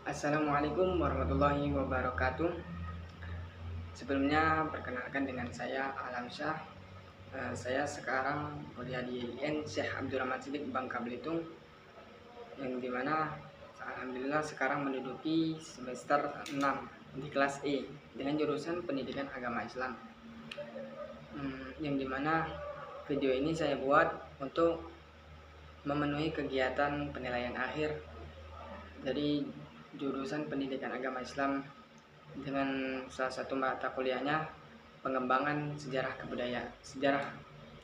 Assalamualaikum warahmatullahi wabarakatuh. Sebelumnya perkenalkan dengan saya Alamsyah. Saya sekarang kuliah di IN Syekh Abdurrahman Siddiq Bangka Belitung, yang dimana alhamdulillah sekarang menduduki semester 6 di kelas E dengan jurusan Pendidikan Agama Islam. Yang dimana video ini saya buat untuk memenuhi kegiatan penilaian akhir dari jurusan Pendidikan Agama Islam dengan salah satu mata kuliahnya pengembangan sejarah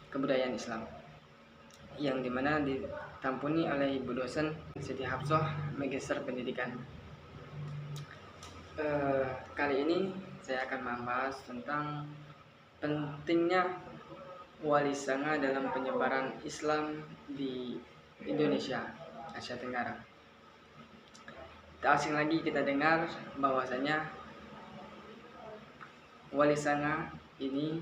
kebudayaan Islam, yang dimana ditampuni oleh Ibu dosen Siti Hafsah, Magister Pendidikan. Kali ini saya akan membahas tentang pentingnya wali sanga dalam penyebaran Islam di Indonesia, Asia Tenggara. Tak asing lagi kita dengar bahwasanya wali sanga ini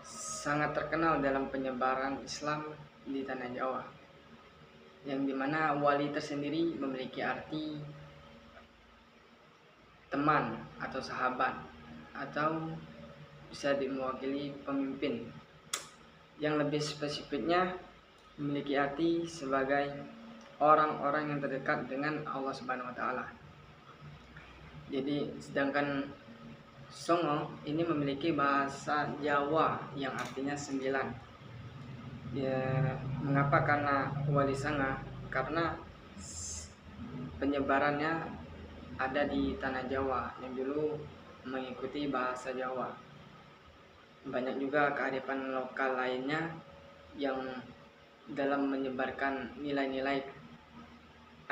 sangat terkenal dalam penyebaran Islam di tanah Jawa, yang dimana wali tersendiri memiliki arti teman atau sahabat, atau bisa dimewakili pemimpin, yang lebih spesifiknya memiliki arti sebagai orang-orang yang terdekat dengan Allah Subhanahu wa Ta'ala. Jadi sedangkan Songo ini memiliki bahasa Jawa yang artinya 9. Mengapa? Karena wali sanga, karena penyebarannya ada di tanah Jawa yang dulu mengikuti bahasa Jawa. Banyak juga kearifan lokal lainnya yang dalam menyebarkan nilai-nilai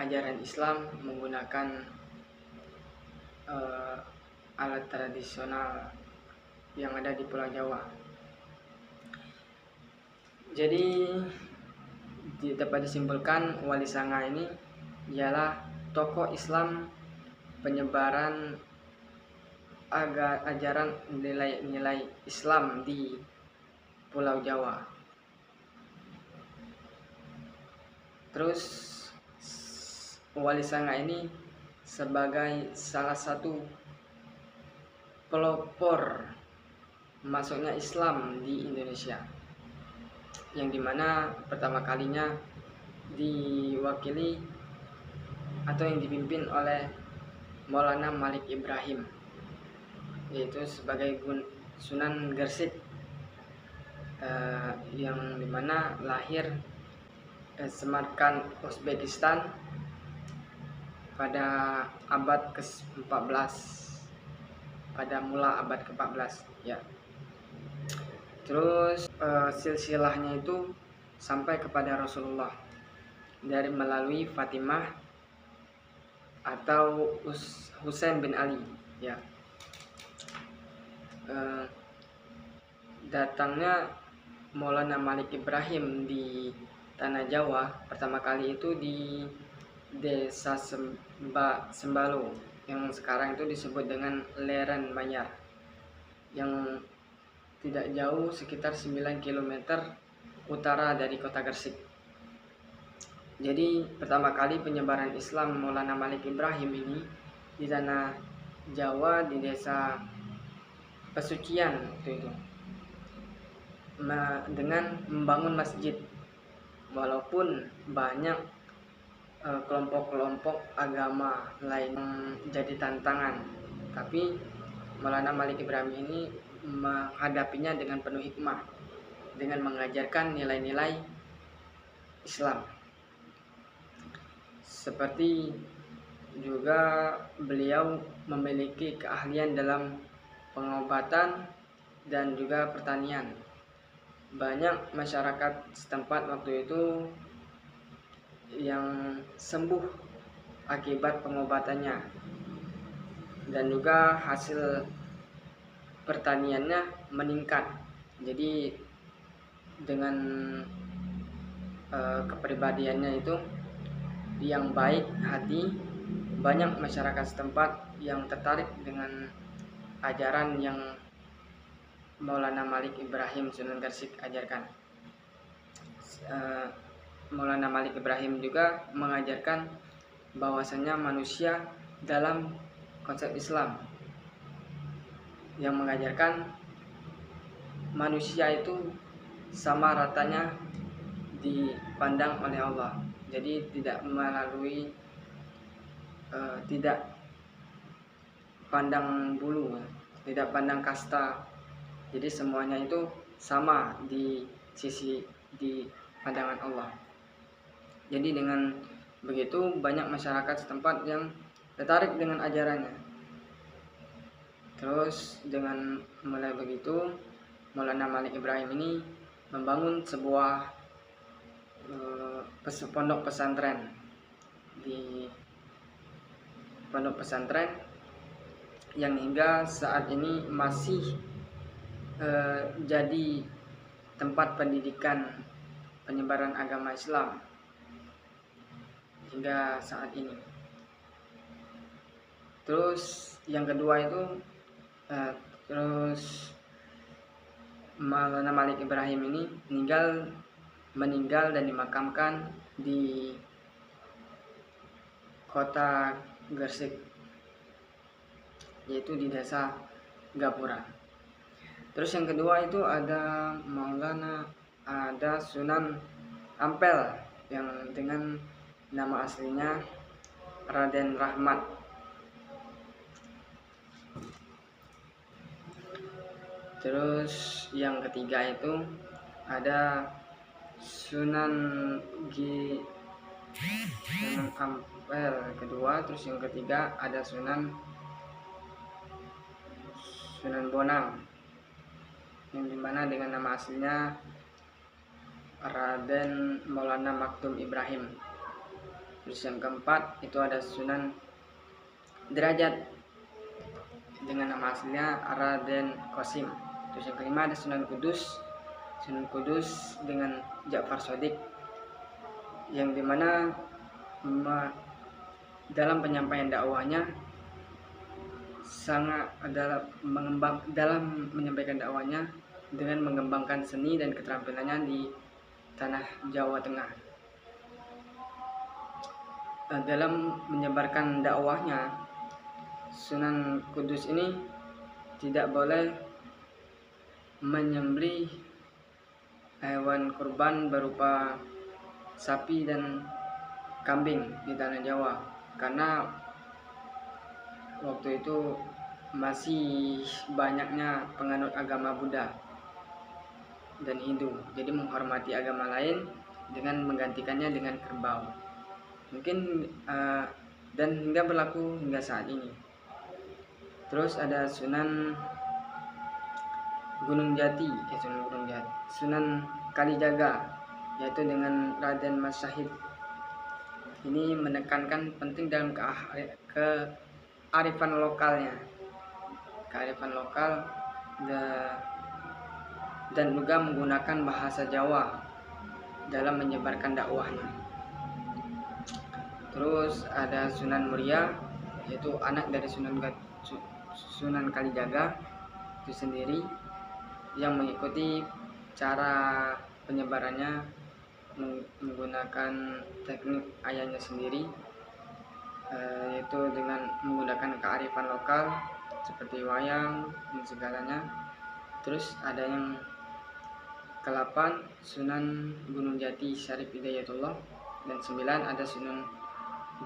ajaran Islam menggunakan alat tradisional yang ada di Pulau Jawa. Jadi dapat disimpulkan wali sanga ini ialah tokoh Islam penyebaran ajaran nilai-nilai Islam di Pulau Jawa. Terus wali sanga ini sebagai salah satu pelopor masuknya Islam di Indonesia, yang dimana pertama kalinya diwakili atau yang dipimpin oleh Maulana Malik Ibrahim, yaitu sebagai Sunan Gresik, yang dimana lahir Samarkand, Uzbekistan pada abad ke-14, pada mula abad ke-14 ya. Terus silsilahnya itu sampai kepada Rasulullah dari melalui Fatimah atau Husain bin Ali ya. Datangnya Maulana Malik Ibrahim di tanah Jawa pertama kali itu di Desa Sembalo yang sekarang itu disebut dengan Leren Manyar, yang tidak jauh sekitar 9 km utara dari kota Gresik. Jadi pertama kali penyebaran Islam Maulana Malik Ibrahim ini di tanah Jawa, di desa Pesucian itu dengan membangun masjid. Walaupun banyak kelompok-kelompok agama lain jadi tantangan, tapi Maulana Malik Ibrahim ini menghadapinya dengan penuh hikmah, dengan mengajarkan nilai-nilai Islam. Seperti juga beliau memiliki keahlian dalam pengobatan dan juga pertanian. Banyak masyarakat setempat waktu itu yang sembuh akibat pengobatannya, dan juga hasil pertaniannya meningkat. Jadi dengan kepribadiannya itu yang baik hati, banyak masyarakat setempat yang tertarik dengan ajaran yang Maulana Malik Ibrahim Sunan Gresik ajarkan. Maulana Malik Ibrahim juga mengajarkan bahwasanya manusia dalam konsep Islam yang mengajarkan manusia itu sama ratanya dipandang oleh Allah. Jadi tidak melalui tidak pandang bulu, tidak pandang kasta. Jadi semuanya itu sama di pandangan Allah. Jadi dengan begitu banyak masyarakat setempat yang tertarik dengan ajarannya. Terus dengan mulai begitu, Maulana Malik Ibrahim ini membangun sebuah pondok pesantren. Di pondok pesantren yang hingga saat ini masih jadi tempat pendidikan penyebaran agama Islam hingga saat ini. Terus yang kedua itu terus Maulana Malik Ibrahim ini meninggal dan dimakamkan di kota Gresik, yaitu di desa Gapura. Terus yang kedua itu ada Sunan Ampel yang dengan nama aslinya Raden Rahmat. Terus yang ketiga itu ada Sunan Ampel kedua. Terus yang ketiga ada Sunan Bonang yang dimana dengan nama aslinya Raden Maulana Maktum Ibrahim. Terus yang keempat itu ada Sunan Derajat dengan nama aslinya Raden Qasim. Terus yang kelima ada Sunan Kudus dengan Ja'far Shadiq, yang dimana dalam penyampaian dakwahnya sangat dalam menyampaikan dakwahnya dengan mengembangkan seni dan keterampilannya di tanah Jawa Tengah. Dalam menyebarkan dakwahnya, Sunan Kudus ini tidak boleh menyembelih hewan kurban berupa sapi dan kambing di tanah Jawa, karena waktu itu masih banyaknya penganut agama Buddha dan Hindu. Jadi menghormati agama lain dengan menggantikannya dengan kerbau. Mungkin dan hingga berlaku hingga saat ini. Terus ada Sunan Gunung Jati, Sunan Kalijaga, yaitu dengan Raden Mas Syahid. Ini menekankan penting dalam kearifan lokalnya, dan juga menggunakan bahasa Jawa dalam menyebarkan dakwahnya. Terus ada Sunan Muria, yaitu anak dari Sunan Kalijaga itu sendiri, yang mengikuti cara penyebarannya menggunakan teknik ayahnya sendiri, yaitu dengan menggunakan kearifan lokal seperti wayang dan segalanya. Terus ada yang ke-8 Sunan Gunung Jati Syarif Hidayatullah, dan 9 ada Sunan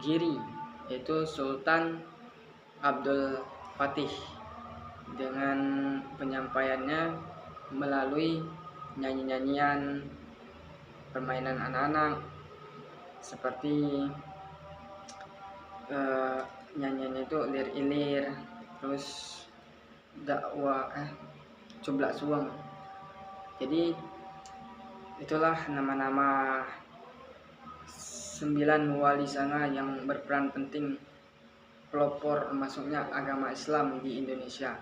Giri, yaitu Sultan Abdul Fatih, dengan penyampaiannya melalui nyanyi-nyanyian, permainan anak-anak seperti nyanyiannya itu lir-ilir, terus dakwah cublak suweng. Jadi itulah nama-nama 9 wali sanga yang berperan penting pelopor masuknya agama Islam di Indonesia.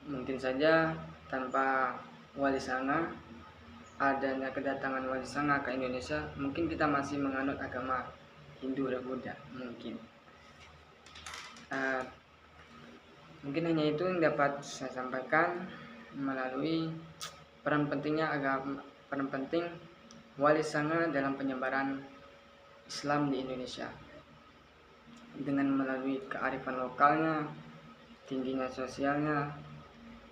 Mungkin saja tanpa wali sanga, adanya kedatangan wali sanga ke Indonesia, mungkin kita masih menganut agama Hindu dan Buddha mungkin. Mungkin hanya itu yang dapat saya sampaikan melalui peran penting wali sanga dalam penyebaran Islam di Indonesia dengan melalui kearifan lokalnya, tingginya sosialnya,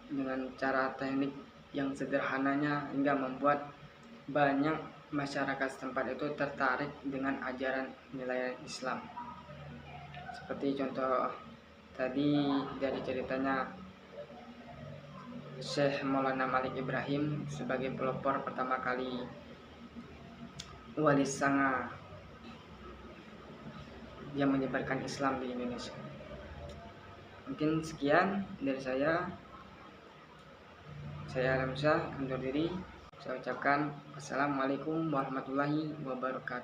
dengan cara teknik yang sederhananya hingga membuat banyak masyarakat setempat itu tertarik dengan ajaran nilai Islam. Seperti contoh tadi dari ceritanya Syekh Maulana Malik Ibrahim sebagai pelopor pertama kali wali sanga yang menyebarkan Islam di Indonesia. Mungkin sekian dari saya. Saya Alamsyah undur diri. Saya ucapkan wassalamualaikum warahmatullahi wabarakatuh.